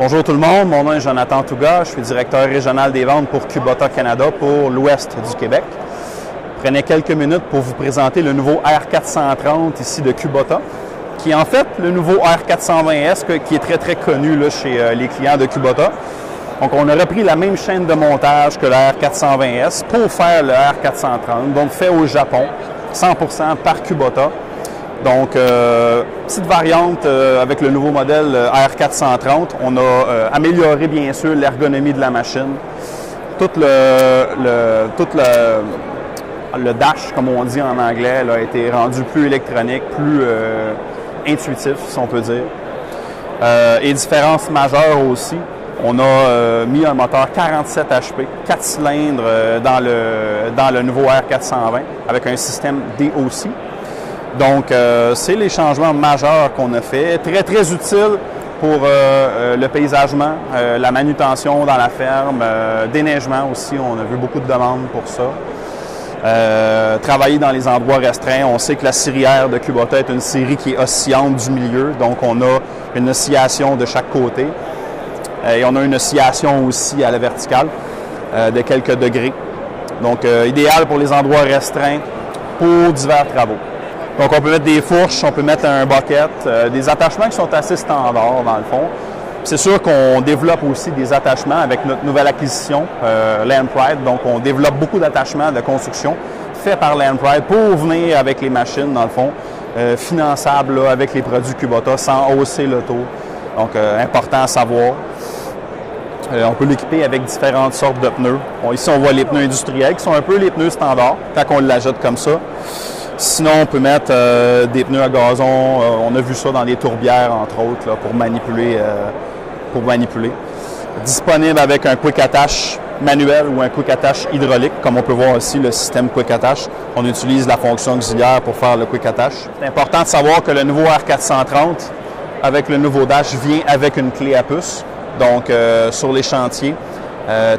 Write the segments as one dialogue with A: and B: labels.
A: Bonjour tout le monde, mon nom est Jonathan Touga, je suis directeur régional des ventes pour Kubota Canada pour l'ouest du Québec. Prenez quelques minutes pour vous présenter le nouveau R430 ici de Kubota, qui est en fait le nouveau R420S qui est très connu là, chez les clients de Kubota. Donc on a repris la même chaîne de montage que le R420S pour faire le R430, donc fait au Japon, 100% par Kubota. Donc, petite variante avec le nouveau modèle R430. On a amélioré bien sûr l'ergonomie de la machine. Tout le dash, comme on dit en anglais, là, a été rendu plus électronique, plus intuitif, si on peut dire. Et différence majeure aussi, on a mis un moteur 47 HP, 4 cylindres dans le nouveau R420 avec un système DOC. Donc, c'est les changements majeurs qu'on a fait, très utile pour le paysagement, la manutention dans la ferme, déneigement aussi, on a vu beaucoup de demandes pour ça. Travailler dans les endroits restreints, on sait que la cirière de Kubota est une série qui est oscillante du milieu, donc on a une oscillation de chaque côté et on a une oscillation aussi à la verticale de quelques degrés. Donc, idéal pour les endroits restreints pour divers travaux. Donc, on peut mettre des fourches, on peut mettre un bucket, des attachements qui sont assez standards dans le fond. C'est sûr qu'on développe aussi des attachements avec notre nouvelle acquisition, Land-Pride. Donc, on développe beaucoup d'attachements de construction faits par Land-Pride pour venir avec les machines, dans le fond, finançables là, avec les produits Kubota sans hausser le taux. Donc, important à savoir. On peut l'équiper avec différentes sortes de pneus. Ici, on voit les pneus industriels qui sont un peu les pneus standards quand on l'ajoute comme ça. Sinon, on peut mettre des pneus à gazon. On a vu ça dans les tourbières, entre autres, là, pour manipuler. Disponible avec un Quick Attach manuel ou un Quick Attach hydraulique. Comme on peut voir ici, le système Quick Attach. On utilise la fonction auxiliaire pour faire le Quick Attach. C'est important de savoir que le nouveau R430, avec le nouveau dash, vient avec une clé à puce. Donc, sur les chantiers,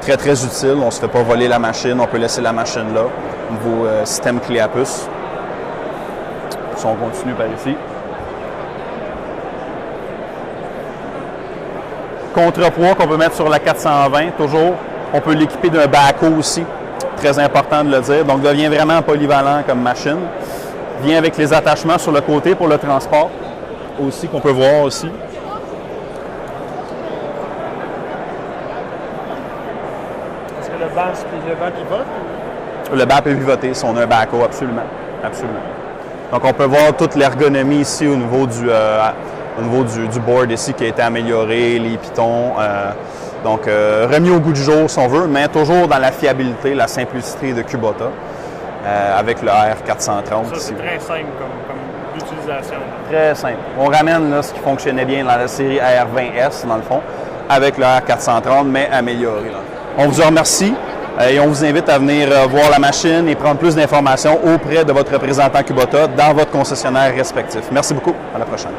A: très utile. On ne se fait pas voler la machine. On peut laisser la machine là. Nouveau système clé à puce. Si on continue par ici. Contrepoids qu'on peut mettre sur la 420, toujours. On peut l'équiper d'un backhoe aussi, très important de le dire. Donc, devient vraiment polyvalent comme machine. Vient avec les attachements sur le côté pour le transport aussi, qu'on peut voir aussi.
B: Est-ce que le banc pivote?
A: Le banc peut pivoter si on a un backhoe, absolument. Donc, on peut voir toute l'ergonomie ici au niveau du board ici qui a été amélioré, les pitons. Donc, remis au goût du jour si on veut, mais toujours dans la fiabilité, la simplicité de Kubota avec le R430.
B: Ça, c'est très simple comme utilisation.
A: Très simple. On ramène là, ce qui fonctionnait bien dans la série R20S, dans le fond, avec le R430, mais amélioré. Là. On vous remercie. Et on vous invite à venir voir la machine et prendre plus d'informations auprès de votre représentant Kubota dans votre concessionnaire respectif. Merci beaucoup. À la prochaine.